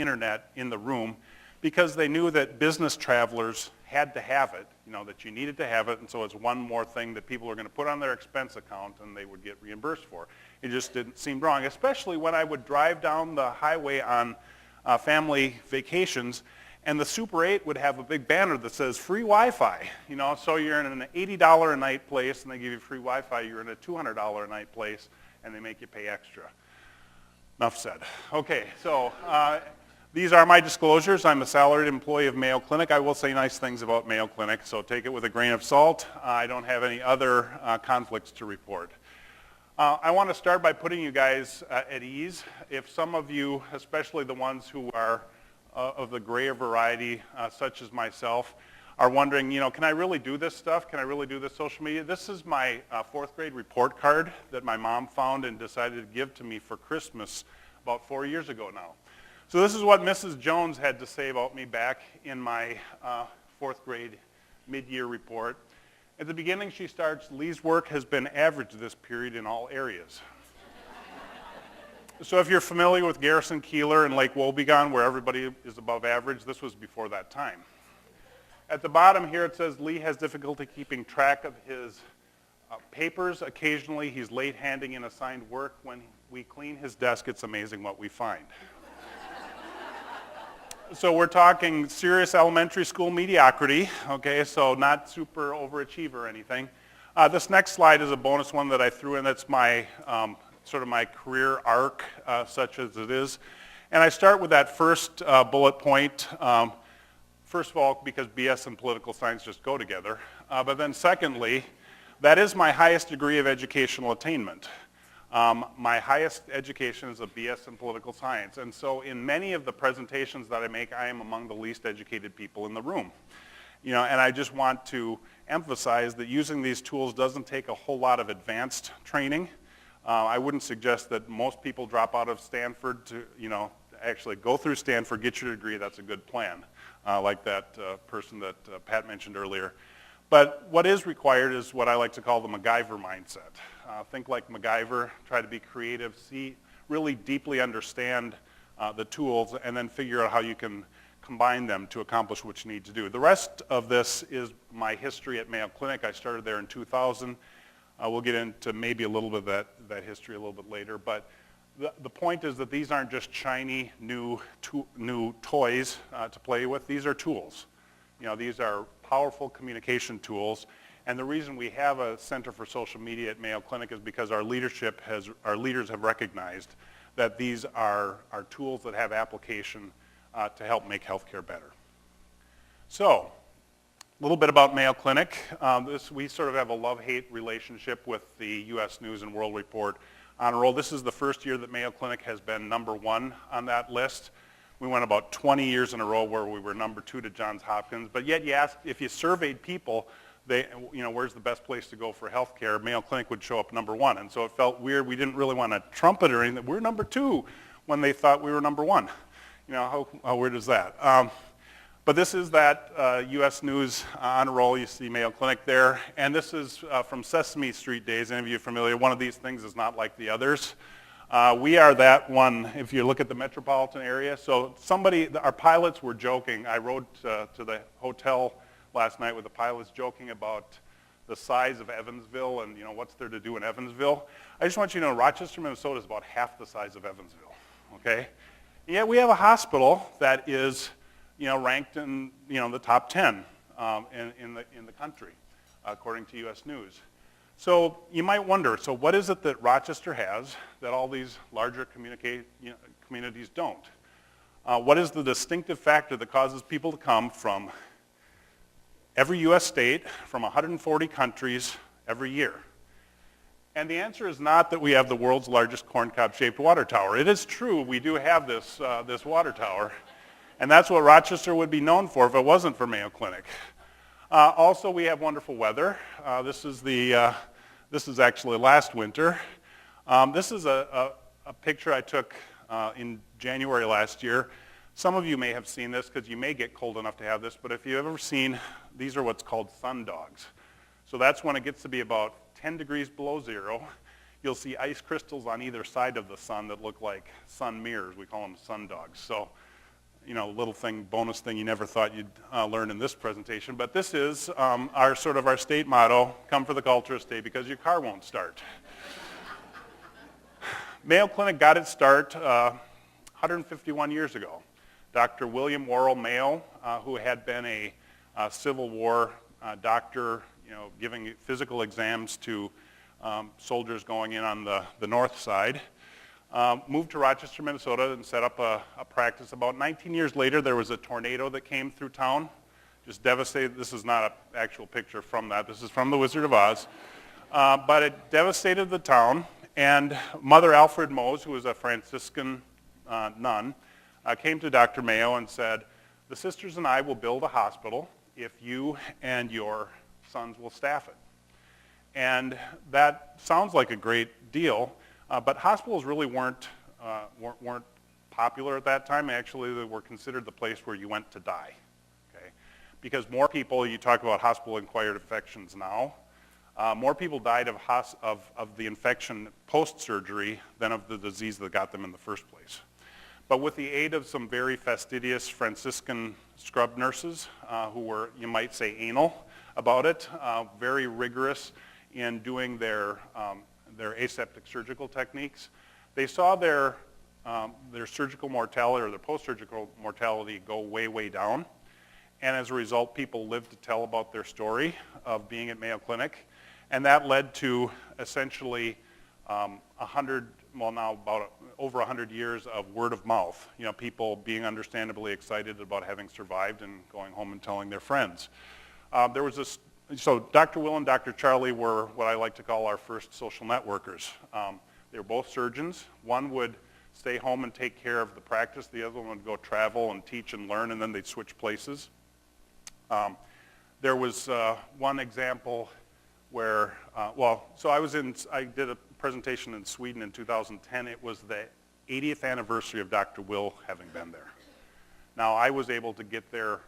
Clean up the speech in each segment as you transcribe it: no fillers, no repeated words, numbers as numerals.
internet in the room because they knew that business travelers had to have it, that you needed to have it, and so it's one more thing that people are going to put on their expense account and they would get reimbursed for. It just didn't seem wrong, especially when I would drive down the highway on family vacations, and the Super 8 would have a big banner that says free Wi-Fi. So you're in an $80 a night place and they give you free Wi-Fi. You're in a $200 a night place and they make you pay extra. Enough said. Okay, so these are my disclosures. I'm a salaried employee of Mayo Clinic. I will say nice things about Mayo Clinic, so take it with a grain of salt. I don't have any other conflicts to report. I want to start by putting you guys at ease. If some of you, especially the ones who are of the grayer variety, such as myself, are wondering, can I really do this stuff? Can I really do this social media? This is my fourth grade report card that my mom found and decided to give to me for Christmas about 4 years ago now. So this is what Mrs. Jones had to say about me back in my fourth grade mid-year report. At the beginning, she starts, Lee's work has been average this period in all areas. So if you're familiar with Garrison Keillor and Lake Wobegon, where everybody is above average, this was before that time. At the bottom here it says Lee has difficulty keeping track of his papers. Occasionally he's late handing in assigned work. When we clean his desk, it's amazing what we find. So we're talking serious elementary school mediocrity, okay, so not super overachiever or anything. This next slide is a bonus one that I threw in. That's my sort of my career arc, such as it is. And I start with that first bullet point. First of all, because BS and political science just go together. But then secondly, that is my highest degree of educational attainment. My highest education is a BS in political science. And so in many of the presentations that I make, I am among the least educated people in the room. And I just want to emphasize that using these tools doesn't take a whole lot of advanced training. I wouldn't suggest that most people drop out of Stanford to, actually go through Stanford, get your degree. That's a good plan, like that person that Pat mentioned earlier. But what is required is what I like to call the MacGyver mindset. Think like MacGyver, try to be creative, really deeply understand the tools, and then figure out how you can combine them to accomplish what you need to do. The rest of this is my history at Mayo Clinic. I started there in 2000. We'll get into maybe a little bit of that history a little bit later, but the point is that these aren't just shiny new toys to play with. These are tools. These are powerful communication tools, and the reason we have a Center for Social Media at Mayo Clinic is because our leaders have recognized that these are tools that have application to help make healthcare better. So, a little bit about Mayo Clinic. We sort of have a love-hate relationship with the U.S. News and World Report honor roll. This is the first year that Mayo Clinic has been #1 on that list. We went about 20 years in a row where we were #2 to Johns Hopkins. But yet, if you surveyed people, where's the best place to go for healthcare? Mayo Clinic would show up #1, and so it felt weird. We didn't really want to trumpet or anything. We're #2 when they thought we were #1. How weird is that? But this is that U.S. News honor roll. You see Mayo Clinic there. And this is from Sesame Street days. Any of you familiar? One of these things is not like the others. We are that one if you look at the metropolitan area. So our pilots were joking. I rode to the hotel last night with the pilots joking about the size of Evansville and what's there to do in Evansville. I just want you to know Rochester, Minnesota is about half the size of Evansville, okay? And yet we have a hospital that is ranked in the top 10 in the country, according to U.S. News. So you might wonder, so what is it that Rochester has that all these larger communities don't? What is the distinctive factor that causes people to come from every U.S. state, from 140 countries every year? And the answer is not that we have the world's largest corncob-shaped water tower. It is true, we do have this water tower. And that's what Rochester would be known for if it wasn't for Mayo Clinic. Also, we have wonderful weather. This is actually last winter. This is a picture I took in January last year. Some of you may have seen this because you may get cold enough to have this, but if you've ever seen, these are what's called sun dogs. So that's when it gets to be about 10 degrees below zero. You'll see ice crystals on either side of the sun that look like sun mirrors. We call them sun dogs. So little thing, bonus thing you never thought you'd learn in this presentation. But this is our state motto: come for the culture, stay because your car won't start. Mayo Clinic got its start 151 years ago. Dr. William Worrell Mayo, who had been a Civil War doctor, giving physical exams to soldiers going in on the north side, moved to Rochester, Minnesota, and set up a practice. About 19 years later, there was a tornado that came through town, just devastated. This is not an actual picture from that. This is from The Wizard of Oz. But it devastated the town, and Mother Alfred Mose, who was a Franciscan nun, came to Dr. Mayo and said, "The sisters and I will build a hospital if you and your sons will staff it." And that sounds like a great deal, but hospitals really weren't popular at that time. Actually, they were considered the place where you went to die, okay? Because more people, you talk about hospital-acquired infections now, more people died of the infection post-surgery than of the disease that got them in the first place. But with the aid of some very fastidious Franciscan scrub nurses who were, you might say, anal about it, very rigorous in doing their aseptic surgical techniques, they saw their surgical mortality or their post-surgical mortality go way, way down. And as a result, people lived to tell about their story of being at Mayo Clinic. And that led to essentially over 100 years of word of mouth. People being understandably excited about having survived and going home and telling their friends. So Dr. Will and Dr. Charlie were what I like to call our first social networkers. They were both surgeons. One would stay home and take care of the practice. The other one would go travel and teach and learn, and then they'd switch places. There was one example where, I did a presentation in Sweden in 2010. It was the 80th anniversary of Dr. Will having been there. Now, I was able to get there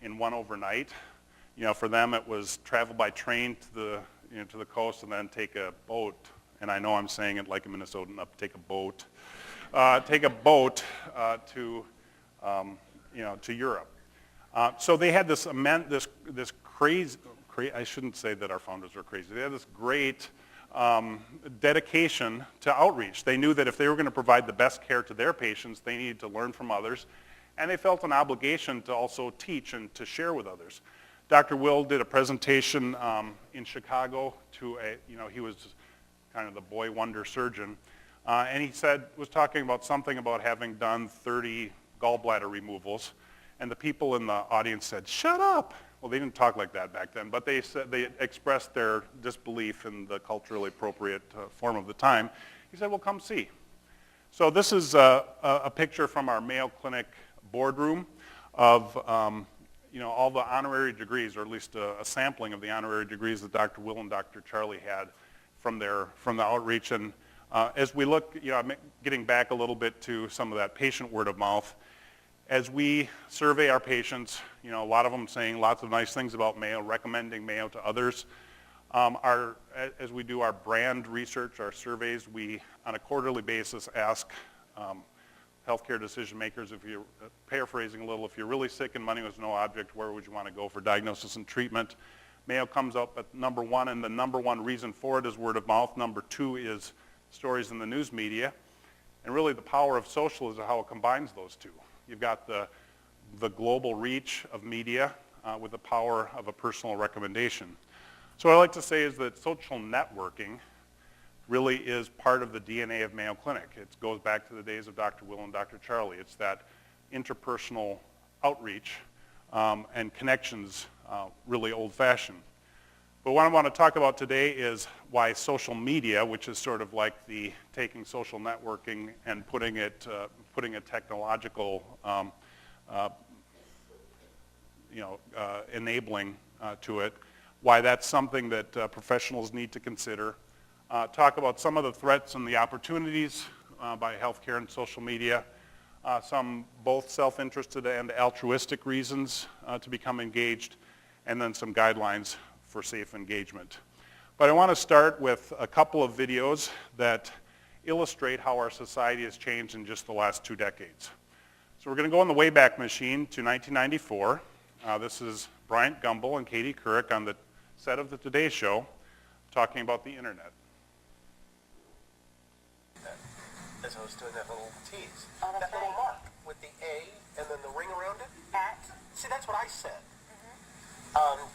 in one overnight. For them, it was travel by train to the coast and then take a boat. And I know I'm saying it like a Minnesotan, take a boat to Europe. So they had this crazy. I shouldn't say that our founders were crazy. They had this great dedication to outreach. They knew that if they were going to provide the best care to their patients, they needed to learn from others, and they felt an obligation to also teach and to share with others. Dr. Will did a presentation in Chicago to he was kind of the boy wonder surgeon, and he was talking about something about having done 30 gallbladder removals, and the people in the audience said, "Shut up." Well, they didn't talk like that back then, but they expressed their disbelief in the culturally appropriate form of the time. He said, "Well, come see." So this is a picture from our Mayo Clinic boardroom of all the honorary degrees, or at least a sampling of the honorary degrees that Dr. Will and Dr. Charlie had from the outreach. And as we look, I'm getting back a little bit to some of that patient word of mouth. As we survey our patients, a lot of them saying lots of nice things about Mayo, recommending Mayo to others. As we do our brand research, our surveys, we, on a quarterly basis, ask healthcare decision makers, if you're paraphrasing a little, if you're really sick and money was no object, where would you want to go for diagnosis and treatment? Mayo comes up at number one, and the number one reason for it is word of mouth. Number two is stories in the news media. And really the power of social is how it combines those two. You've got the global reach of media with the power of a personal recommendation. So what I like to say is that social networking really is part of the DNA of Mayo Clinic. It goes back to the days of Dr. Will and Dr. Charlie. It's that interpersonal outreach and connections, really old-fashioned. But what I want to talk about today is why social media, which is sort of like the taking social networking and putting a technological enabling to it, why that's something that professionals need to consider. Talk about some of the threats and the opportunities by healthcare and social media, some both self-interested and altruistic reasons to become engaged, and then some guidelines for safe engagement. But I want to start with a couple of videos that illustrate how our society has changed in just the last 2 decades. So we're going to go in the Wayback Machine to 1994. This is Bryant Gumbel and Katie Couric on the set of the Today Show talking about the internet. As I was doing that little tease. Oh, that's that little right. mark with the A and then the ring around it. At? See, that's what I said.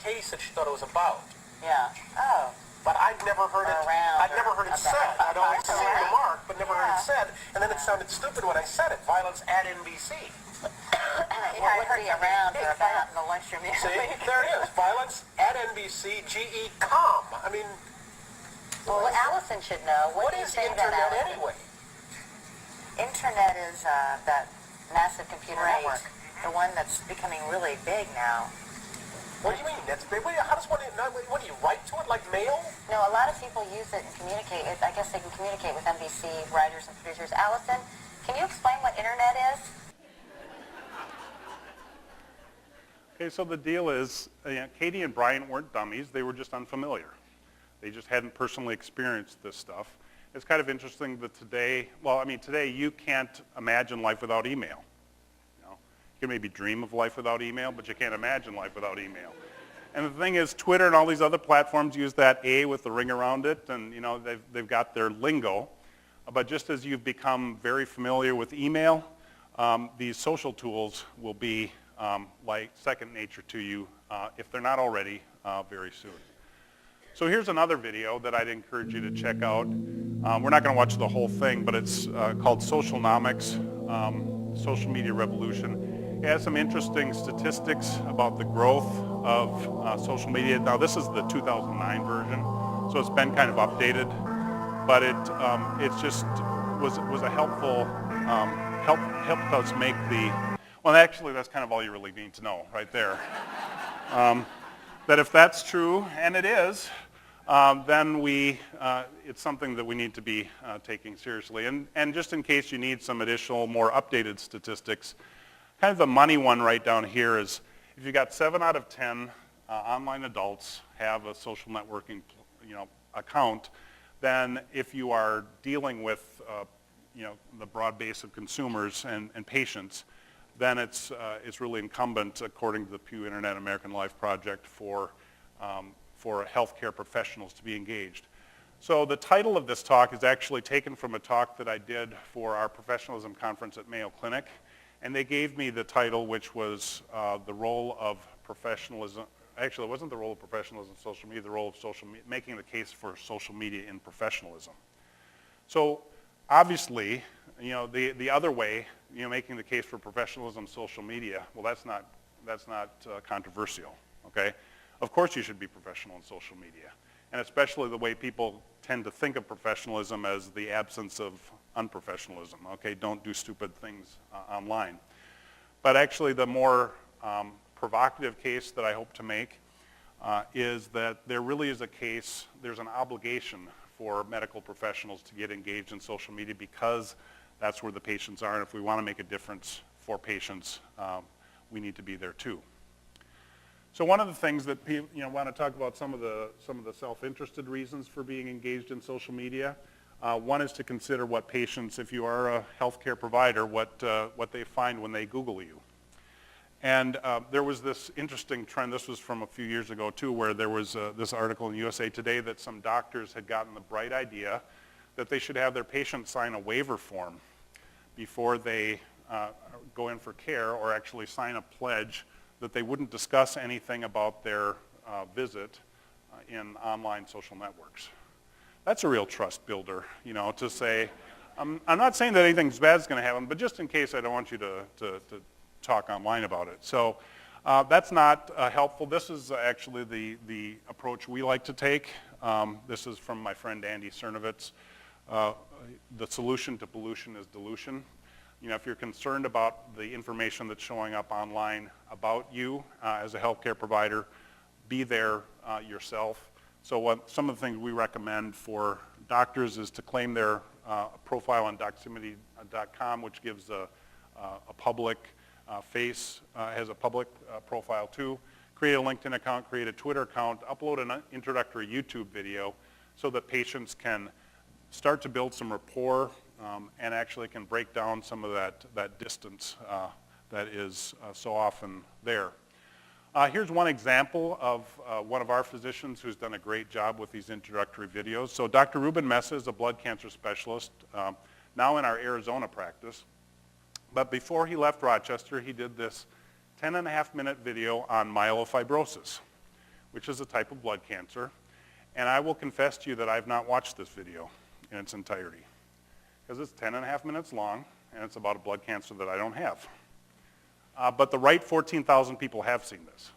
Katie said she thought it was about. Yeah. Oh. But I'd never heard it. Around I'd never heard it okay. said. I'd always seen the Right. mark, but never heard it said. And then it sounded stupid when I said it. Violence at NBC. I heard you around or about in the lunchroom. See, there it is. Violence at NBC. GE.com. I mean, Well, Allison should know. what do you is think about internet Allison? anyway? Internet is that massive computer Right. network, the one that's becoming really big now. What do you mean? That's big. How does one? What do you write to it like mail? No, a lot of people use it and communicate. I guess they can communicate with NBC writers and producers. Allison, can you explain what internet is? Okay, so the deal is, Katie and Bryant weren't dummies. They were just unfamiliar. They just hadn't personally experienced this stuff. It's kind of interesting that today you can't imagine life without email. You can maybe dream of life without email, but you can't imagine life without email. And the thing is, Twitter and all these other platforms use that A with the ring around it, and they've got their lingo. But just as you've become very familiar with email, these social tools will be like second nature to you, if they're not already, very soon. So here's another video that I'd encourage you to check out. We're not going to watch the whole thing, but it's called Socialnomics, Social Media Revolution. It has some interesting statistics about the growth of social media. Now this is the 2009 version, so it's been kind of updated, but it just was a helpful, helped us make well actually that's kind of all you really need to know right there. That if that's true, and it is, then it's something that we need to be taking seriously. And just in case you need some additional, more updated statistics, kind of the money one right down here is if you got 7 out of 10 online adults have a social networking account, then if you are dealing with the broad base of consumers and patients, then it's really incumbent, according to the Pew Internet American Life Project, for healthcare professionals to be engaged. So the title of this talk is actually taken from a talk that I did for our professionalism conference at Mayo Clinic, and they gave me the title, which was the role of professionalism. Actually, it wasn't the role of professionalism in social media, the role of making the case for social media in professionalism. So obviously, the other way, making the case for professionalism in social media, well, that's not controversial, okay? Of course you should be professional in social media, and especially the way people tend to think of professionalism as the absence of unprofessionalism, okay? Don't do stupid things online. But actually the more provocative case that I hope to make is that there really is a case, there's an obligation for medical professionals to get engaged in social media because that's where the patients are, and if we want to make a difference for patients, we need to be there too. So one of the things that people want to talk about some of the self-interested reasons for being engaged in social media. One is to consider what patients, if you are a healthcare provider, what they find when they Google you. And there was this interesting trend, this was from a few years ago too, where there was this article in USA Today that some doctors had gotten the bright idea that they should have their patients sign a waiver form before they go in for care, or actually sign a pledge that they wouldn't discuss anything about their visit in online social networks. That's a real trust builder, to say, I'm not saying that anything bad is going to happen, but just in case, I don't want you to talk online about it. So that's not helpful. This is actually the approach we like to take. This is from my friend Andy Cernovitz. The solution to pollution is dilution. If you're concerned about the information that's showing up online about you as a healthcare provider, be there yourself. So some of the things we recommend for doctors is to claim their profile on Doximity.com, which gives a public face, has a public profile too. Create a LinkedIn account, create a Twitter account, upload an introductory YouTube video so that patients can start to build some rapport and actually can break down some of that distance that is so often there. Here's one example of one of our physicians who's done a great job with these introductory videos. So Dr. Ruben Mesa is a blood cancer specialist, now in our Arizona practice. But before he left Rochester, he did this 10.5-minute video on myelofibrosis, which is a type of blood cancer. And I will confess to you that I've not watched this video in its entirety, because it's 10.5 minutes long, and it's about a blood cancer that I don't have. But the right 14,000 people have seen this.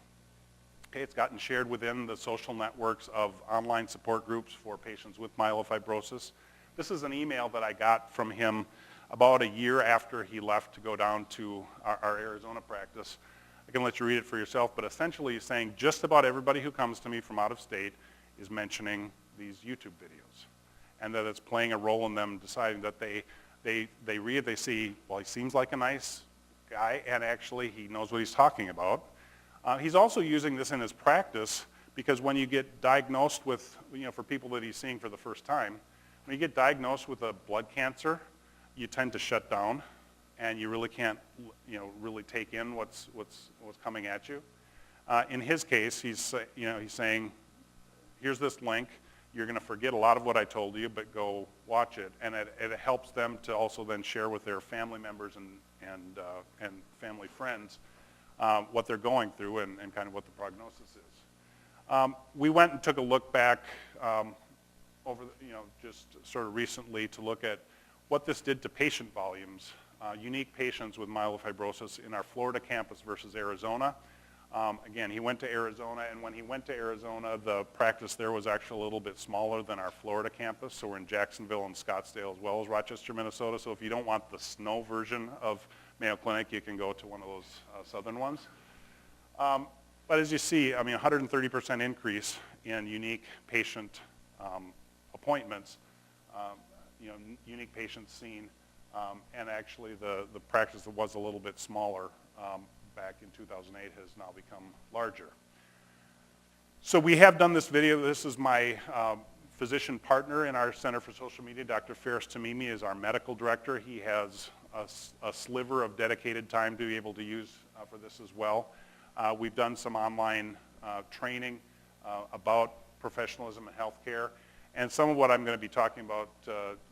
Okay, it's gotten shared within the social networks of online support groups for patients with myelofibrosis. This is an email that I got from him about a year after he left to go down to our Arizona practice. I can let you read it for yourself, but essentially he's saying just about everybody who comes to me from out of state is mentioning these YouTube videos, and that it's playing a role in them deciding that they read, they see, well, he seems like a nice guy, and actually he knows what he's talking about. He's also using this in his practice, because when you get diagnosed with, for people that he's seeing for the first time, when you get diagnosed with a blood cancer, you tend to shut down, and you really can't, really take in what's coming at you. In his case, he's saying, here's this link. You're going to forget a lot of what I told you, but go watch it. And it helps them to also then share with their family members and family friends what they're going through and kind of what the prognosis is. We went and took a look back over, just sort of recently to look at what this did to patient volumes, unique patients with myelofibrosis in our Florida campus versus Arizona. Again, he went to Arizona, and when he went to Arizona, the practice there was actually a little bit smaller than our Florida campus. So we're in Jacksonville and Scottsdale as well as Rochester, Minnesota. So if you don't want the snow version of Mayo Clinic, you can go to one of those southern ones. But as you see, 130% increase in unique patient appointments, unique patients seen, and actually the practice that was a little bit smaller back in 2008 has now become larger. So we have done this video. This is my physician partner in our Center for Social Media. Dr. Faris Tamimi is our medical director. He has a sliver of dedicated time to be able to use for this as well. We've done some online training about professionalism in healthcare. And some of what I'm going to be talking about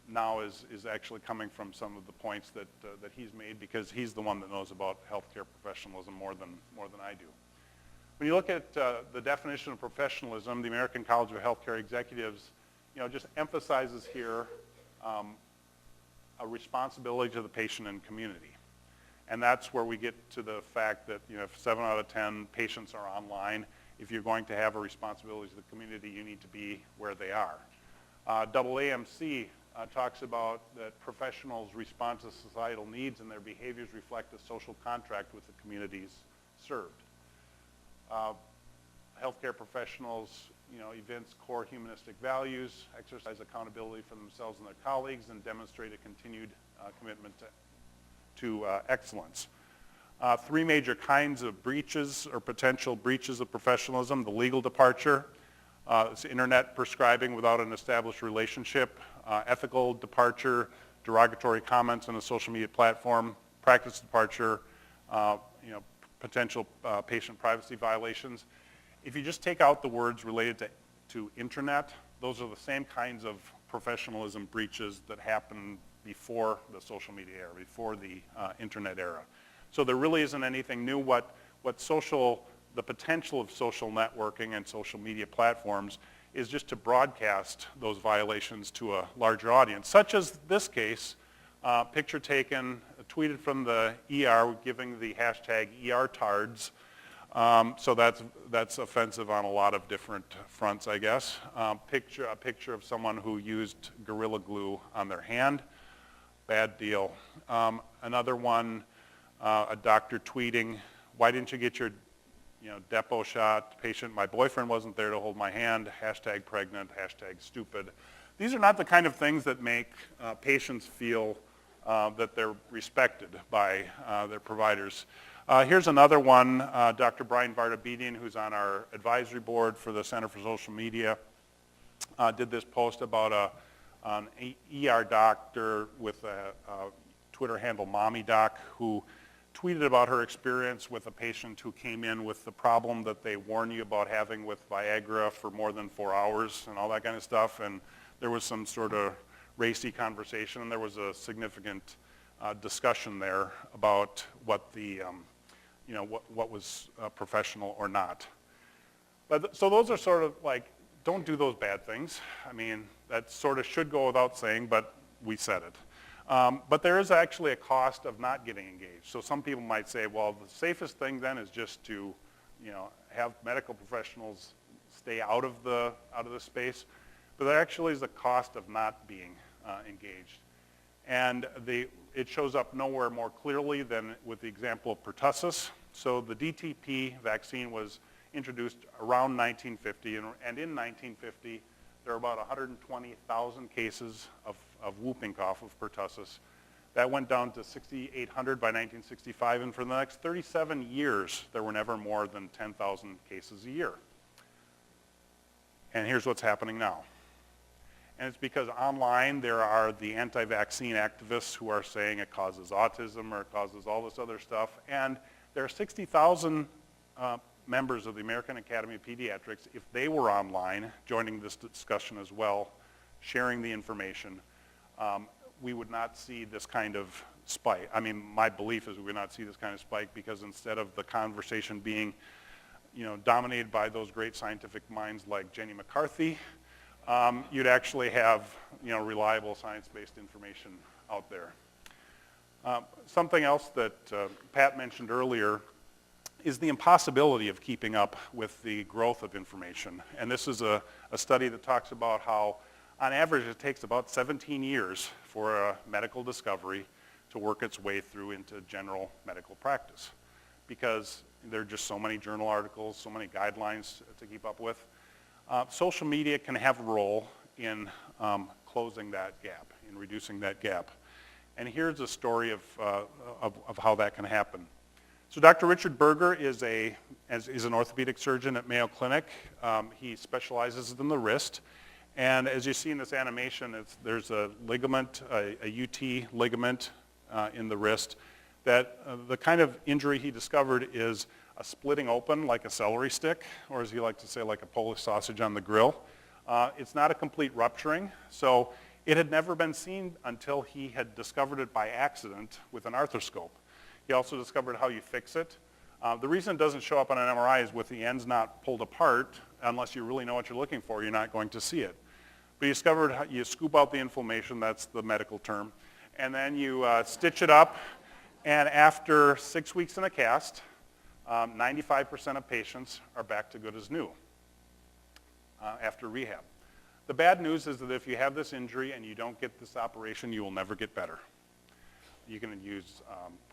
now is actually coming from some of the points that he's made, because he's the one that knows about healthcare professionalism more than I do. When you look at the definition of professionalism, the American College of Healthcare Executives, just emphasizes here a responsibility to the patient and community. And that's where we get to the fact that if 7 out of 10 patients are online, if you're going to have a responsibility to the community, you need to be where they are. AAMC talks about that professionals respond to societal needs and their behaviors reflect a social contract with the communities served. Healthcare professionals, evince core humanistic values, exercise accountability for themselves and their colleagues, and demonstrate a continued commitment to excellence. 3 major kinds of breaches or potential breaches of professionalism: the legal departure, it's internet prescribing without an established relationship, ethical departure, derogatory comments on a social media platform, practice departure, potential patient privacy violations. If you just take out the words related to internet, those are the same kinds of professionalism breaches that happened before the social media era, before the internet era. So there really isn't anything new. The potential of social networking and social media platforms is just to broadcast those violations to a larger audience, such as this case, picture taken, tweeted from the ER, giving the hashtag ERtards. So that's offensive on a lot of different fronts, I guess. A picture of someone who used Gorilla Glue on their hand. Bad deal. Another one, a doctor tweeting, "Why didn't you get your depo shot?" Patient, "My boyfriend wasn't there to hold my hand," hashtag pregnant, hashtag stupid. These are not the kind of things that make patients feel that they're respected by their providers. Here's another one, Dr. Brian Vardabedian, who's on our advisory board for the Center for Social Media, did this post about an ER doctor with a Twitter handle, Mommy Doc, who tweeted about her experience with a patient who came in with the problem that they warn you about having with Viagra for more than 4 hours and all that kind of stuff. And there was some sort of racy conversation, and there was a significant discussion there about what the, what was professional or not. But so those are sort of like, don't do those bad things. I mean, that sort of should go without saying, but we said it. But there is actually a cost of not getting engaged. So some people might say, well, the safest thing then is just to, have medical professionals stay out of the space. But there actually is a cost of not being engaged. And it shows up nowhere more clearly than with the example of pertussis. So the DTP vaccine was introduced around 1950, and in 1950, there were about 120,000 cases of whooping cough, of pertussis. That went down to 6,800 by 1965, and for the next 37 years, there were never more than 10,000 cases a year. And here's what's happening now. And it's because online there are the anti-vaccine activists who are saying it causes autism or it causes all this other stuff. And there are 60,000 members of the American Academy of Pediatrics, if they were online, joining this discussion as well, sharing the information, we would not see this kind of spike. I mean, my belief is we would not see this kind of spike because instead of the conversation being, dominated by those great scientific minds like Jenny McCarthy, you'd actually have, reliable science-based information out there. Something else that Pat mentioned earlier is the impossibility of keeping up with the growth of information. And this is a study that talks about how, on average, it takes about 17 years for a medical discovery to work its way through into general medical practice, because there are just so many journal articles, so many guidelines to keep up with. Social media can have a role in closing that gap, in reducing that gap. And here's a story of how that can happen. So Dr. Richard Berger is an orthopedic surgeon at Mayo Clinic. He specializes in the wrist. And as you see in this animation, there's a ligament, a UT ligament in the wrist, that the kind of injury he discovered is a splitting open like a celery stick, or as he likes to say, like a Polish sausage on the grill. It's not a complete rupturing. So it had never been seen until he had discovered it by accident with an arthroscope. He also discovered how you fix it. The reason it doesn't show up on an MRI is with the ends not pulled apart, unless you really know what you're looking for, you're not going to see it. But he discovered how you scoop out the inflammation, that's the medical term, and then you stitch it up, and after 6 weeks in a cast, 95% of patients are back to good as new after rehab. The bad news is that if you have this injury and you don't get this operation, you will never get better. You can use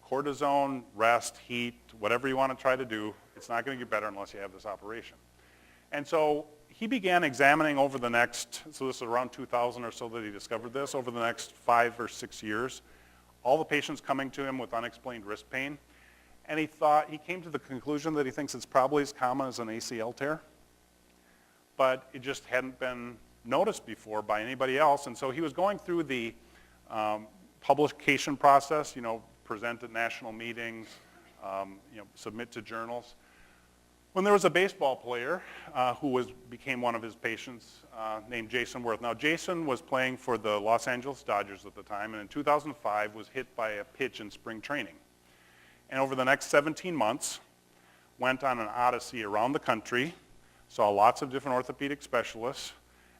cortisone, rest, heat, whatever you want to try to do. It's not going to get better unless you have this operation. And so he began examining over the next, so this is around 2000 or so that he discovered this, over the next 5 or 6 years, all the patients coming to him with unexplained wrist pain. And he came to the conclusion that he thinks it's probably as common as an ACL tear, but it just hadn't been noticed before by anybody else. And so he was going through the publication process, present at national meetings, submit to journals. When there was a baseball player who became one of his patients named Jason Worth. Now, Jason was playing for the Los Angeles Dodgers at the time, and in 2005 was hit by a pitch in spring training. And over the next 17 months, went on an odyssey around the country, saw lots of different orthopedic specialists,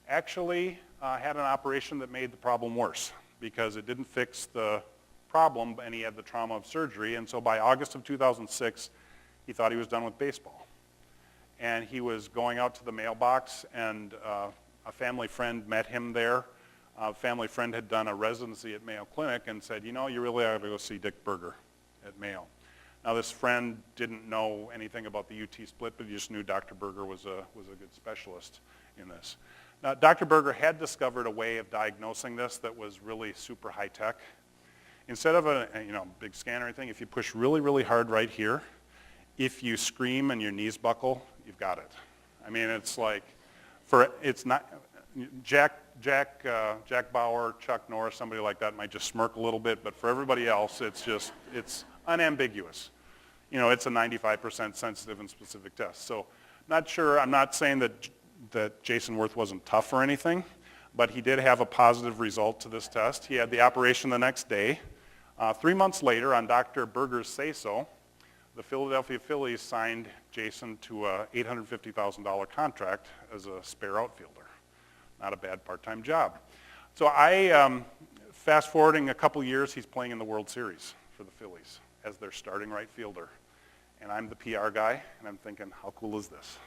actually had an operation that made the problem worse because it didn't fix the problem, and he had the trauma of surgery. And so by August of 2006, he thought he was done with baseball. And he was going out to the mailbox, and a family friend met him there. A family friend had done a residency at Mayo Clinic and said, you really ought to go see Dick Berger at Mayo. Now, this friend didn't know anything about the UT split, but he just knew Dr. Berger was a good specialist in this. Now, Dr. Berger had discovered a way of diagnosing this that was really super high tech. Instead of a big scan or anything, if you push really, really hard right here, if you scream and your knees buckle, you've got it. I mean, it's like, it's not, Jack Bauer, Chuck Norris, somebody like that might just smirk a little bit, but for everybody else, it's unambiguous. You know, it's a 95% sensitive and specific test. So not sure, I'm not saying that Jason Wirth wasn't tough or anything, but he did have a positive result to this test. He had the operation the next day. 3 months later, on Dr. Berger's say-so, the Philadelphia Phillies signed Jason to a $850,000 contract as a spare outfielder. Not a bad part-time job. So fast forwarding a couple years, he's playing in the World Series for the Phillies as their starting right fielder. And I'm the PR guy, and I'm thinking, how cool is this?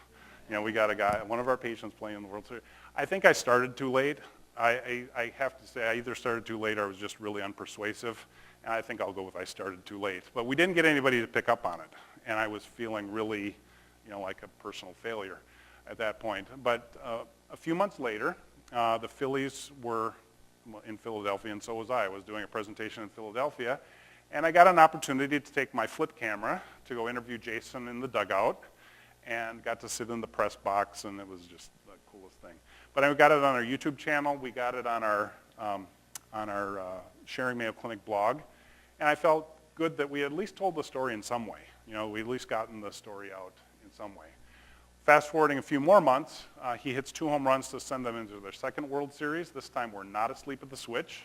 You know, we got a guy, one of our patients playing in the World Series. I think I started too late. I have to say I either started too late or I was just really unpersuasive. And I think I'll go with I started too late. But we didn't get anybody to pick up on it. And I was feeling really, you know, like a personal failure at that point. But a few months later, the Phillies were in Philadelphia, and so was I. I was doing a presentation in Philadelphia. And I got an opportunity to take my flip camera to go interview Jason in the dugout, and got to sit in the press box, and it was just the coolest thing. But I got it on our YouTube channel. We got it on our Sharing Mayo Clinic blog, and I felt good that we at least told the story in some way. You know, we at least gotten the story out in some way. Fast forwarding a few more months, he hits 2 home runs to send them into their second World Series. This time we're not asleep at the switch.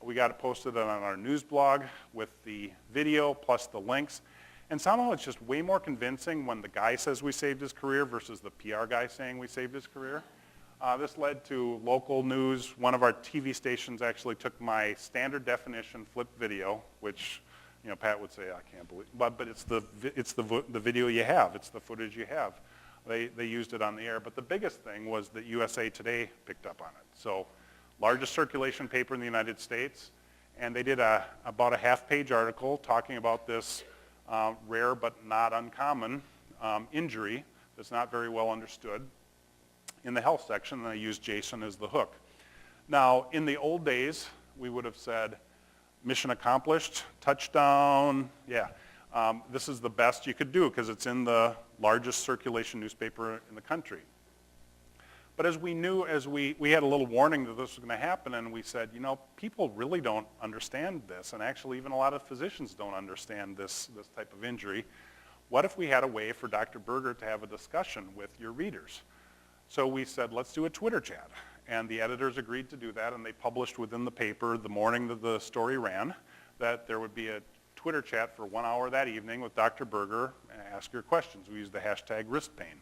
We got it posted on our news blog with the video plus the links. And somehow it's just way more convincing when the guy says we saved his career versus the PR guy saying we saved his career. This led to local news. One of our TV stations actually took my standard definition flip video, which, you know, Pat would say, I can't believe, but it's the video you have. It's the footage you have. They used it on the air. But the biggest thing was that USA Today picked up on it. So largest circulation paper in the United States, and they did about a half-page article talking about this rare but not uncommon injury that's not very well understood in the health section, and I used Jason as the hook. Now, in the old days, we would have said, mission accomplished, touchdown, yeah. This is the best you could do because it's in the largest circulation newspaper in the country. But as we knew, we had a little warning that this was going to happen, and we said, you know, people really don't understand this, and actually even a lot of physicians don't understand this type of injury. What if we had a way for Dr. Berger to have a discussion with your readers? So we said, let's do a Twitter chat. And the editors agreed to do that, and they published within the paper the morning that the story ran that there would be a Twitter chat for 1 hour that evening with Dr. Berger and ask your questions. We used the hashtag wrist pain.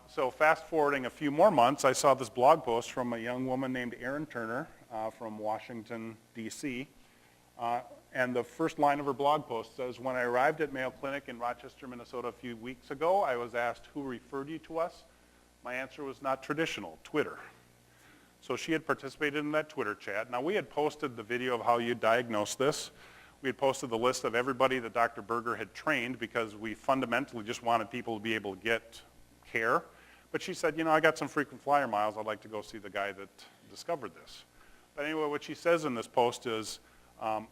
So fast forwarding a few more months, I saw this blog post from a young woman named Erin Turner from Washington, D.C. And the first line of her blog post says, when I arrived at Mayo Clinic in Rochester, Minnesota a few weeks ago, I was asked who referred you to us. My answer was not traditional, Twitter. So she had participated in that Twitter chat. Now we had posted the video of how you diagnose this. We had posted the list of everybody that Dr. Berger had trained because we fundamentally just wanted people to be able to get care. But she said, you know, I got some frequent flyer miles. I'd like to go see the guy that discovered this. But anyway, what she says in this post is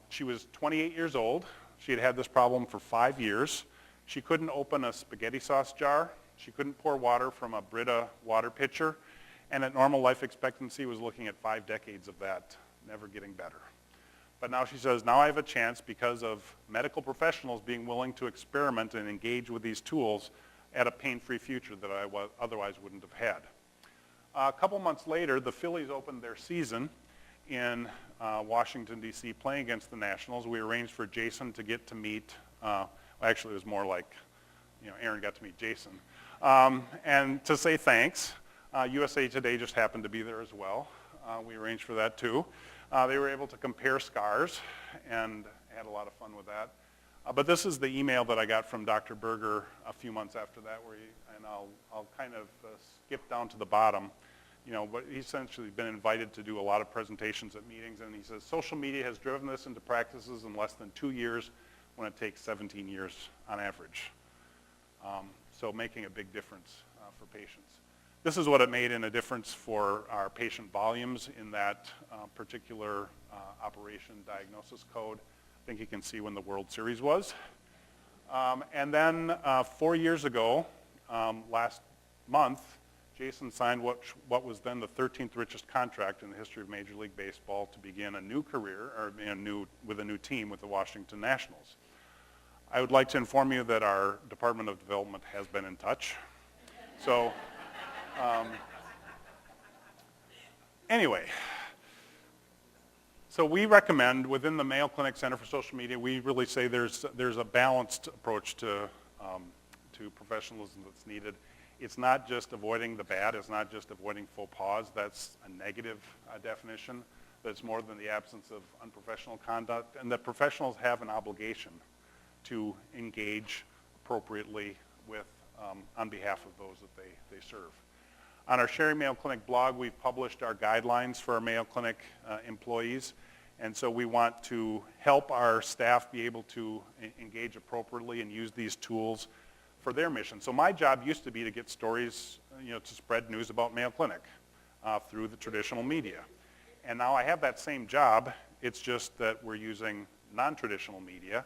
she was 28 years old. She had had this problem for 5 years. She couldn't open a spaghetti sauce jar. She couldn't pour water from a Brita water pitcher. And at normal life expectancy was looking at 5 decades of that, never getting better. But now she says, now I have a chance because of medical professionals being willing to experiment and engage with these tools at a pain-free future that I otherwise wouldn't have had. A couple months later, the Phillies opened their season in Washington, D.C., playing against the Nationals. We arranged for Jason to get to meet, actually it was more like, you know, Aaron got to meet Jason, and to say thanks. USA Today just happened to be there as well. We arranged for that too. They were able to compare scars and had a lot of fun with that. But this is the email that I got from Dr. Berger a few months after that, and I'll kind of skip down to the bottom. You know, but he's essentially been invited to do a lot of presentations at meetings, and he says, social media has driven this into practices in less than 2 years when it takes 17 years on average. So making a big difference for patients. This is what it made in a difference for our patient volumes in that particular operation diagnosis code. I think you can see when the World Series was. And then 4 years ago, last month, Jason signed what was then the 13th richest contract in the history of Major League Baseball to begin a new career, or with a new team with the Washington Nationals. I would like to inform you that our Department of Development has been in touch. So, anyway, so we recommend within the Mayo Clinic Center for Social Media, we really say there's a balanced approach to professionalism that's needed. It's not just avoiding the bad, it's not just avoiding faux pas, that's a negative definition. That's more than the absence of unprofessional conduct, and that professionals have an obligation to engage appropriately with, on behalf of those that they serve. On our Sharing Mayo Clinic blog, we've published our guidelines for our Mayo Clinic employees, and so we want to help our staff be able to engage appropriately and use these tools for their mission. So my job used to be to get stories, to spread news about Mayo Clinic through the traditional media. And now I have that same job, it's just that we're using non-traditional media.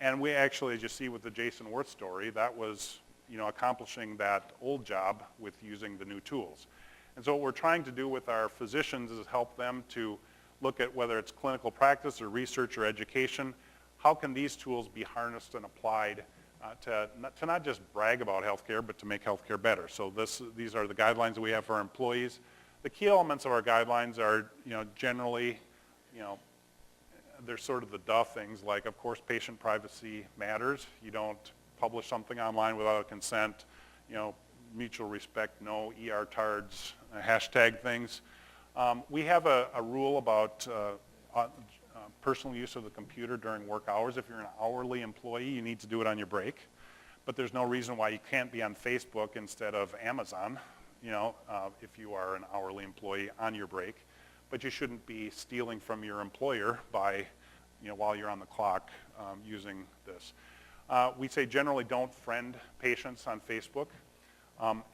And we actually, as you see with the Jason Worth story, that was accomplishing that old job with using the new tools. And so what we're trying to do with our physicians is help them to look at whether it's clinical practice or research or education, how can these tools be harnessed and applied to not just brag about healthcare, but to make healthcare better. So these are the guidelines that we have for our employees. The key elements of our guidelines are, generally, they're sort of the duh things, like, of course, patient privacy matters. You don't publish something online without consent. Mutual respect, no ER-tards, hashtag things. We have a rule about personal use of the computer during work hours. If you're an hourly employee, you need to do it on your break. But there's no reason why you can't be on Facebook instead of Amazon, if you are an hourly employee on your break. But you shouldn't be stealing from your employer by, while you're on the clock using this. We say generally don't friend patients on Facebook.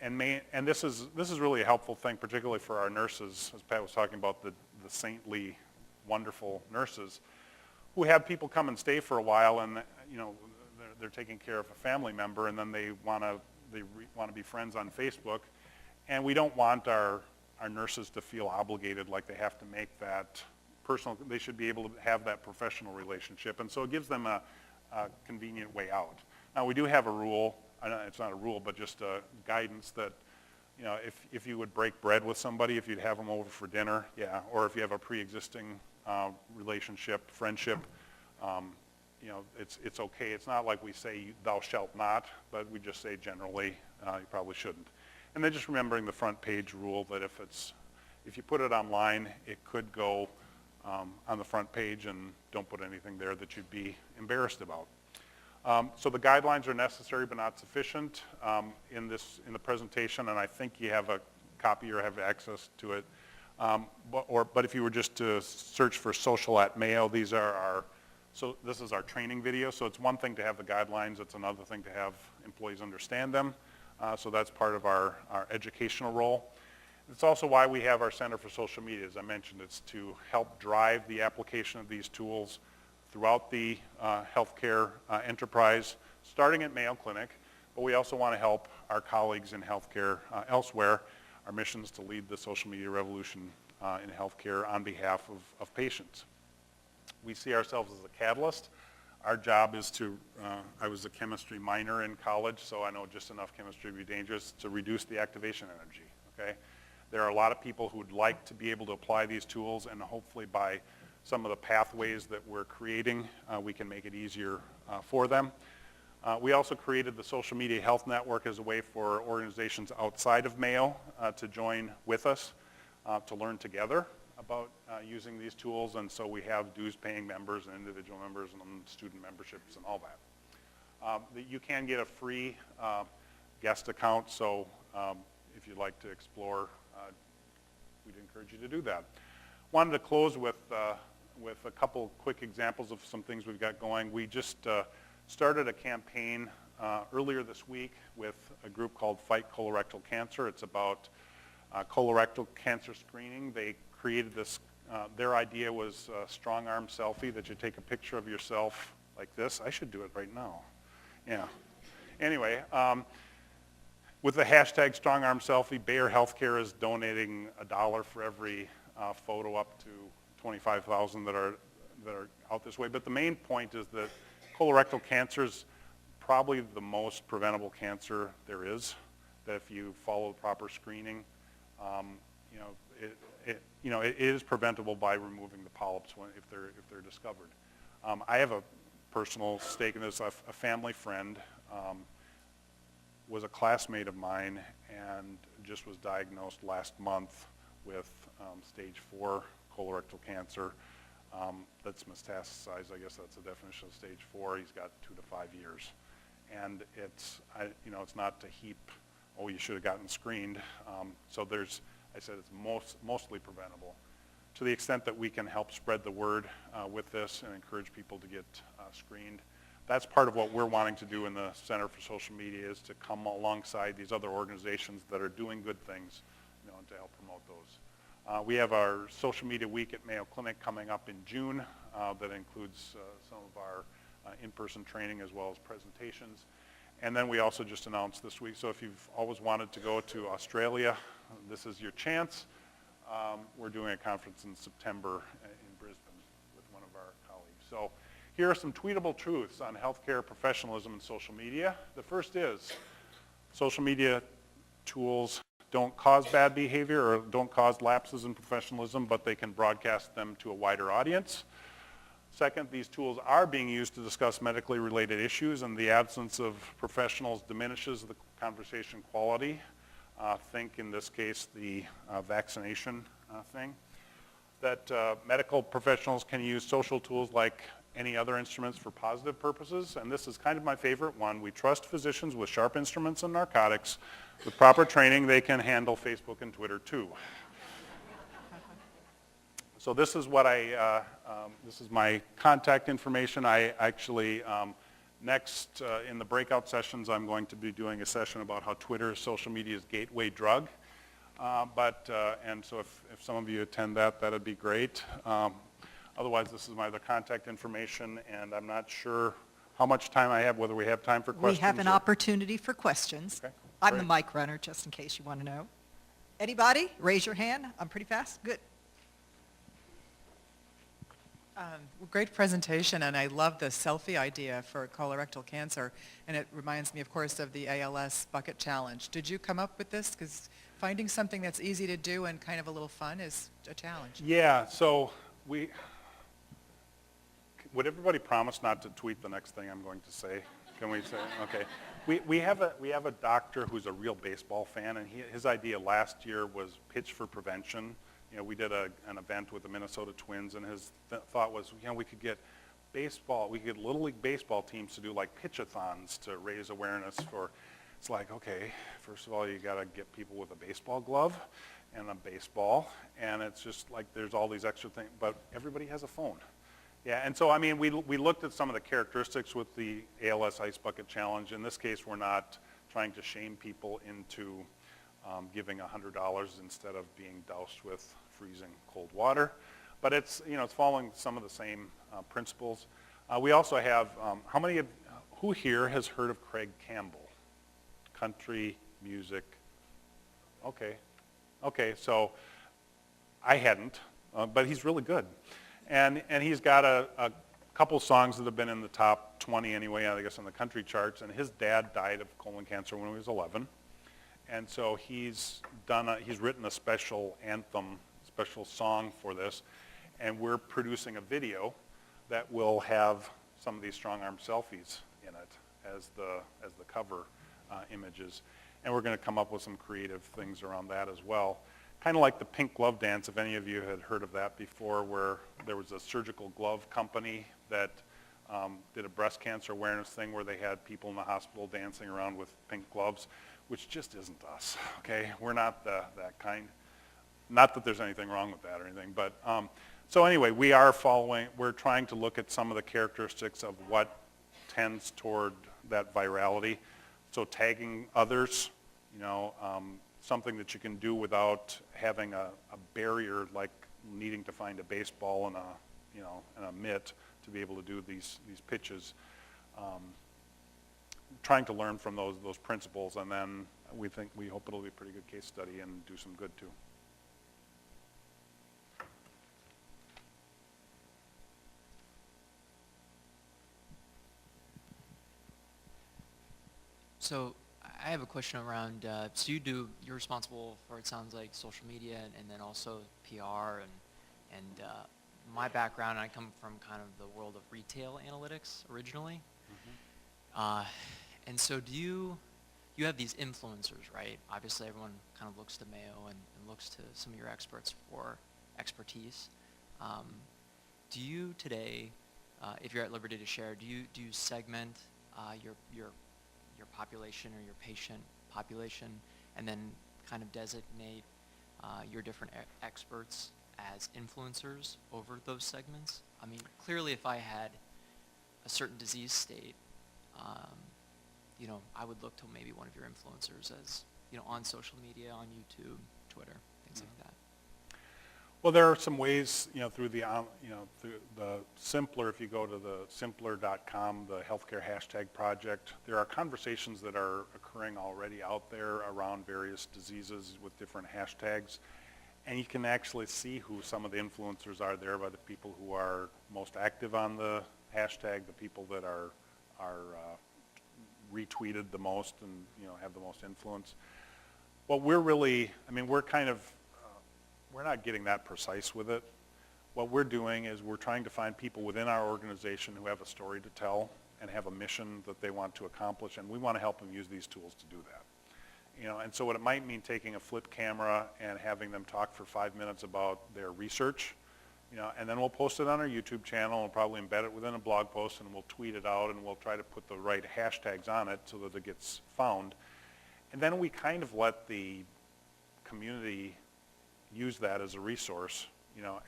And this is really a helpful thing, particularly for our nurses, as Pat was talking about, the saintly, wonderful nurses who have people come and stay for a while, and they're taking care of a family member, and then they want to be friends on Facebook. And we don't want our nurses to feel obligated, like they have to make that personal. They should be able to have that professional relationship, and so it gives them a convenient way out. Now, we do have a rule. It's not a rule, but just a guidance that, if you would break bread with somebody, if you'd have them over for dinner, yeah, or if you have a pre-existing relationship, friendship, it's okay. It's not like we say thou shalt not, but we just say generally you probably shouldn't. And then just remembering the front page rule that if you put it online, it could go on the front page, and don't put anything there that you'd be embarrassed about. So the guidelines are necessary but not sufficient in the presentation, and I think you have a copy or have access to it. But if you were just to search for Social at Mayo, this is our training video. So it's one thing to have the guidelines, it's another thing to have employees understand them. So that's part of our educational role. It's also why we have our Center for Social Media. As I mentioned, it's to help drive the application of these tools throughout the healthcare enterprise, starting at Mayo Clinic, but we also want to help our colleagues in healthcare elsewhere. Our mission is to lead the social media revolution in healthcare on behalf of patients. We see ourselves as a catalyst. Our job is I was a chemistry minor in college, so I know just enough chemistry to be dangerous, to reduce the activation energy, okay? There are a lot of people who would like to be able to apply these tools, and hopefully by some of the pathways that we're creating, we can make it easier for them. We also created the Social Media Health Network as a way for organizations outside of Mayo to join with us to learn together about using these tools, and so we have dues-paying members and individual members and student memberships and all that. You can get a free guest account, so if you'd like to explore, we'd encourage you to do that. Wanted to close with a couple quick examples of some things we've got going. We just started a campaign earlier this week with a group called Fight Colorectal Cancer. It's about colorectal cancer screening. They created this, their idea was a strong arm selfie that you take a picture of yourself like this. I should do it right now. Yeah. Anyway, with the hashtag strong arm selfie, Bayer Healthcare is donating $1 for every photo up to 25,000 that are out this way. But the main point is that Colorectal cancer is probably the most preventable cancer there is, that if you follow the proper screening, it is preventable by removing the polyps if they're discovered. I have a personal stake in this. A family friend was a classmate of mine and just was diagnosed last month with stage 4 colorectal cancer. That's metastasized. I guess that's the definition of stage 4. He's got 2 to 5 years, and it's not to heap, oh, you should have gotten screened. So I said it's mostly preventable. To the extent that we can help spread the word with this and encourage people to get screened, that's part of what we're wanting to do in the Center for Social Media, is to come alongside these other organizations that are doing good things, and to help promote those. We have our Social Media Week at Mayo Clinic coming up in June that includes some of our in-person training as well as presentations. And then we also just announced this week, so if you've always wanted to go to Australia, this is your chance. We're doing a conference in September in Brisbane with one of our colleagues. So here are some tweetable truths on healthcare professionalism and social media. The first is social media tools don't cause bad behavior or don't cause lapses in professionalism, but they can broadcast them to a wider audience. Second, these tools are being used to discuss medically related issues, and the absence of professionals diminishes the conversation quality. Think in this case the vaccination thing. That medical professionals can use social tools like any other instruments for positive purposes, and this is kind of my favorite one. We trust physicians with sharp instruments and narcotics. With proper training, they can handle Facebook and Twitter too. So this is what this is my contact information. I actually, next in the breakout sessions, I'm going to be doing a session about how Twitter is social media's gateway drug. And so if some of you attend that, that'd be great. Otherwise, this is my other contact information, and I'm not sure how much time I have, whether we have time for questions. We have an opportunity for questions. Okay, I'm the great. mic runner, just in case you want to know. Anybody? Raise your hand. I'm pretty fast. Good. Great presentation, and I love the selfie idea for colorectal cancer, and it reminds me, of course, of the Als Bucket Challenge. Did you come up with this? Because finding something that's easy to do and kind of a little fun is a challenge. Yeah, so would everybody promise not to tweet the next thing I'm going to say? Can we say, okay. We have a doctor who's a real baseball fan, and his idea last year was pitch for prevention. We did an event with the Minnesota Twins, and his thought was, we could get Little League baseball teams to do like pitch-a-thons to raise awareness for, it's like, okay, first of all, you gotta get people with a baseball glove and a baseball, and it's just like there's all these extra things, but everybody has a phone. Yeah, and so, we looked at some of the characteristics with the ALS Ice Bucket Challenge. In this case, we're not trying to shame people into giving $100 instead of being doused with freezing cold water. But it's following some of the same principles. We also have, who here has heard of Craig Campbell? Country music. Okay, so I hadn't, but he's really good. And he's got a couple songs that have been in the top 20 anyway, I guess, on the country charts. And his dad died of colon cancer when he was 11. And so he's written a special anthem, special song for this. And we're producing a video that will have some of these strong arm selfies in it as the cover images. And we're going to come up with some creative things around that as well. Kind of like the pink glove dance, if any of you had heard of that before, where there was a surgical glove company that did a breast cancer awareness thing where they had people in the hospital dancing around with pink gloves, which just isn't us, okay? We're not that kind. Not that there's anything wrong with that or anything, but so anyway, we're trying to look at some of the characteristics of what tends toward that virality. So tagging others, something that you can do without having a barrier like needing to find a baseball and a mitt to be able to do these pitches. Trying to learn from those principles, and then we hope it'll be a pretty good case study and do some good too. So I have a question around, so you're responsible for, it sounds like, social media and then also PR and my background, I come from kind of the world of retail analytics originally. And so you have these influencers, right? Obviously everyone kind of looks to Mayo and looks to some of your experts for expertise. Do you today, if you're at liberty to share, do you segment your population or your patient population and then kind of designate your different experts as influencers over those segments? I mean, clearly if I had a certain disease state, I would look to maybe one of your influencers as, on social media, on YouTube, Twitter, things like that. Well, there are some ways, through through the Simpler, if you go to the simpler.com, the healthcare hashtag project, there are conversations that are occurring already out there around various diseases with different hashtags. And you can actually see who some of the influencers are there by the people who are most active on the hashtag, the people that are retweeted the most and, have the most influence. What we're really, we're kind of, we're not getting that precise with it. What we're doing is we're trying to find people within our organization who have a story to tell and have a mission that they want to accomplish, and we want to help them use these tools to do that. And so what it might mean taking a flip camera and having them talk for 5 minutes about their research, and then we'll post it on our YouTube channel and probably embed it within a blog post and we'll tweet it out and we'll try to put the right hashtags on it so that it gets found. And then we kind of let the community use that as a resource,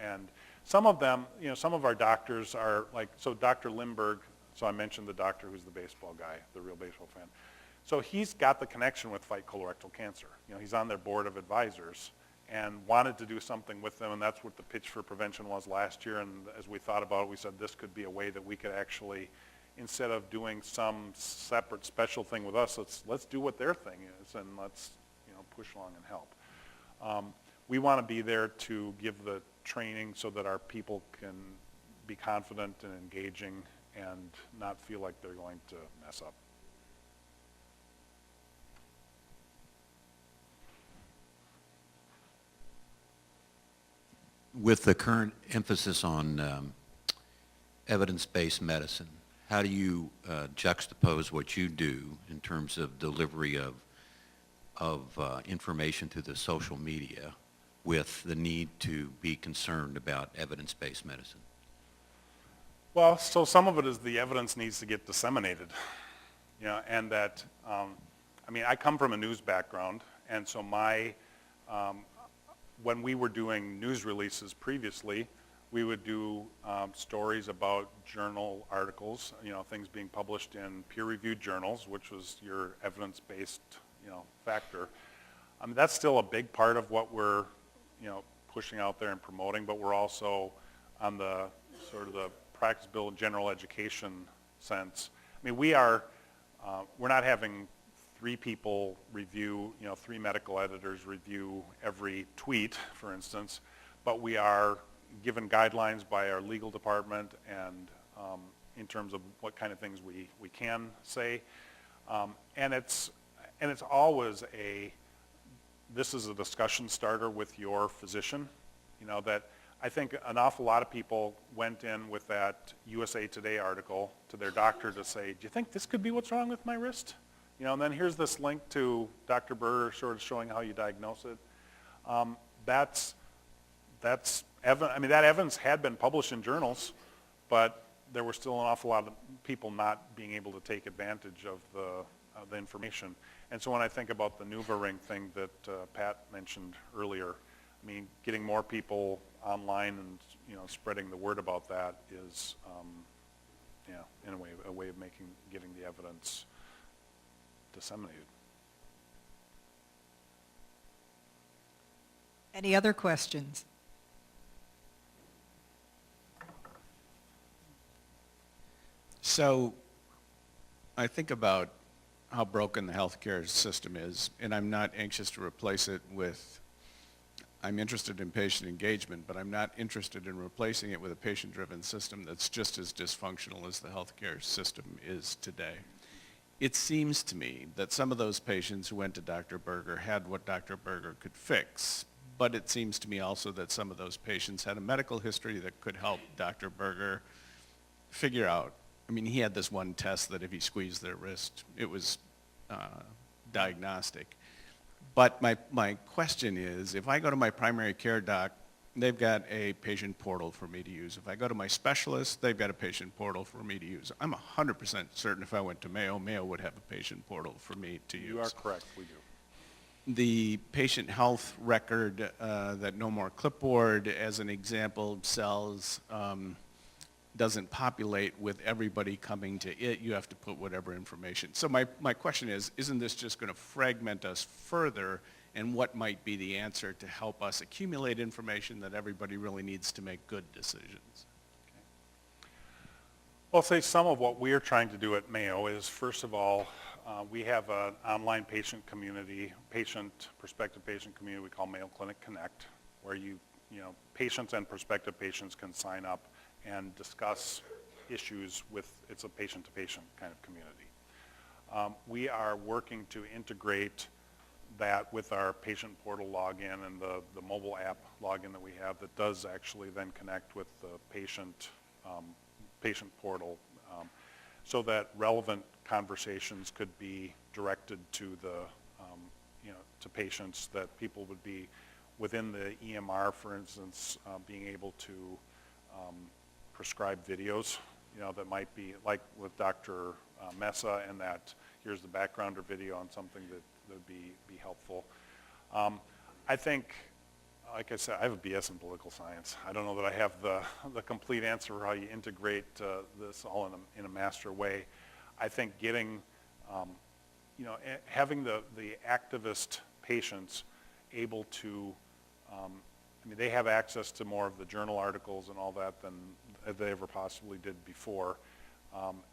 and some of them, some of our doctors are like, so Dr. Limburg, so I mentioned the doctor who's the baseball guy, the real baseball fan. So he's got the connection with Fight Colorectal Cancer. He's on their board of advisors and wanted to do something with them, and that's what the pitch for prevention was last year. And as we thought about it, we said this could be a way that we could actually, instead of doing some separate special thing with us, let's do what their thing is and let's push along and help. We want to be there to give the training so that our people can be confident and engaging and not feel like they're going to mess up. With the current emphasis on evidence-based medicine, how do you juxtapose what you do in terms of delivery of information through the social media with the need to be concerned about evidence-based medicine? Well, so some of it is the evidence needs to get disseminated, and that, I come from a news background, and so when we were doing news releases previously, we would do stories about journal articles, things being published in peer-reviewed journals, which was your evidence-based, factor. That's still a big part of what we're, pushing out there and promoting, but we're also on the sort of the practice-built general education sense. We're not having 3 people review, 3 medical editors review every tweet, for instance, but we are given guidelines by our legal department and in terms of what kind of things we can say. And it's always this is a discussion starter with your physician, that I think an awful lot of people went in with that USA Today article to their doctor to say, do you think this could be what's wrong with my wrist? And then here's this link to Dr. Berger sort of showing how you diagnose it. That evidence had been published in journals, but there were still an awful lot of people not being able to take advantage of the information. And so when I think about the NuvaRing thing that Pat mentioned earlier, getting more people online and spreading the word about that is, in a way of getting the evidence disseminated. Any other questions? So I think about how broken the healthcare system is, and I'm not anxious to replace it with, I'm interested in patient engagement, but I'm not interested in replacing it with a patient-driven system that's just as dysfunctional as the healthcare system is today. it seems to me that some of those patients who went to Dr. Berger had what Dr. Berger could fix. But it seems to me also that some of those patients had a medical history that could help Dr. Berger figure out. I mean, he had this one test that if he squeezed their wrist, it was diagnostic. But my question is, if I go to my primary care doc, they've got a patient portal for me to use. If I go to my specialist, they've got a patient portal for me to use. I'm 100% certain if I went to Mayo, Mayo would have a patient portal for me to use. You are correct, we do. The patient health record that No More Clipboard, as an example, sells doesn't populate with everybody coming to it. You have to put whatever information. So my question is, isn't this just going to fragment us further? And what might be the answer to help us accumulate information that everybody really needs to make good decisions? Well, I'll say some of what we are trying to do at Mayo is, first of all, we have an online patient community, prospective patient community we call Mayo Clinic Connect, where patients and prospective patients can sign up and discuss issues with, it's a patient-to-patient kind of community. We are working to integrate that with our patient portal login and the mobile app login that we have that does actually then connect with the patient portal so that relevant conversations could be directed to to patients, that people would be within the EMR, for instance, being able to prescribe videos, that might be like with Dr. Mesa, and that here's the backgrounder video on something that would be helpful. I think, like I said, I have a BS in political science. I don't know that I have the complete answer for how you integrate this all in a master way. I think getting, having the activist patients able to, they have access to more of the journal articles and all that than they ever possibly did before.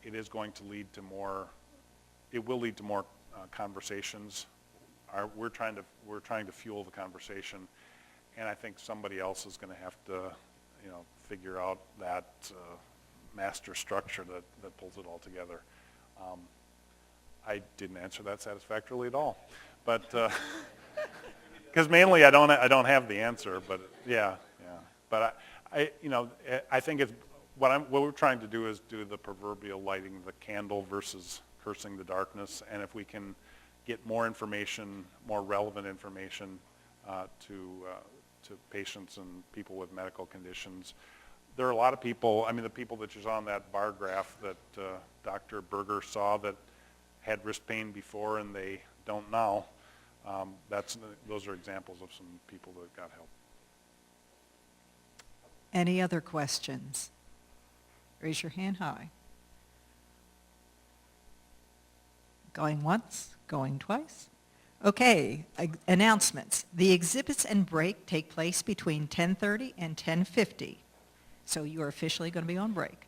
It is going to lead to more, it will lead to more conversations. We're trying to fuel the conversation, and I think somebody else is going to have to, figure out that master structure that pulls it all together. I didn't answer that satisfactorily at all, but because mainly I don't have the answer. But yeah. But I think it's what we're trying to do is do the proverbial lighting the candle versus cursing the darkness, and if we can get more information, more relevant information to patients and people with medical conditions. There are a lot of people, the people that you saw on that bar graph that Dr. Berger saw that had wrist pain before and they don't now. Those are examples of some people that got help. Any other questions? Raise your hand high. Going once, going twice. Okay, announcements. The exhibits and break take place between 10:30 and 10:50. So you are officially going to be on break.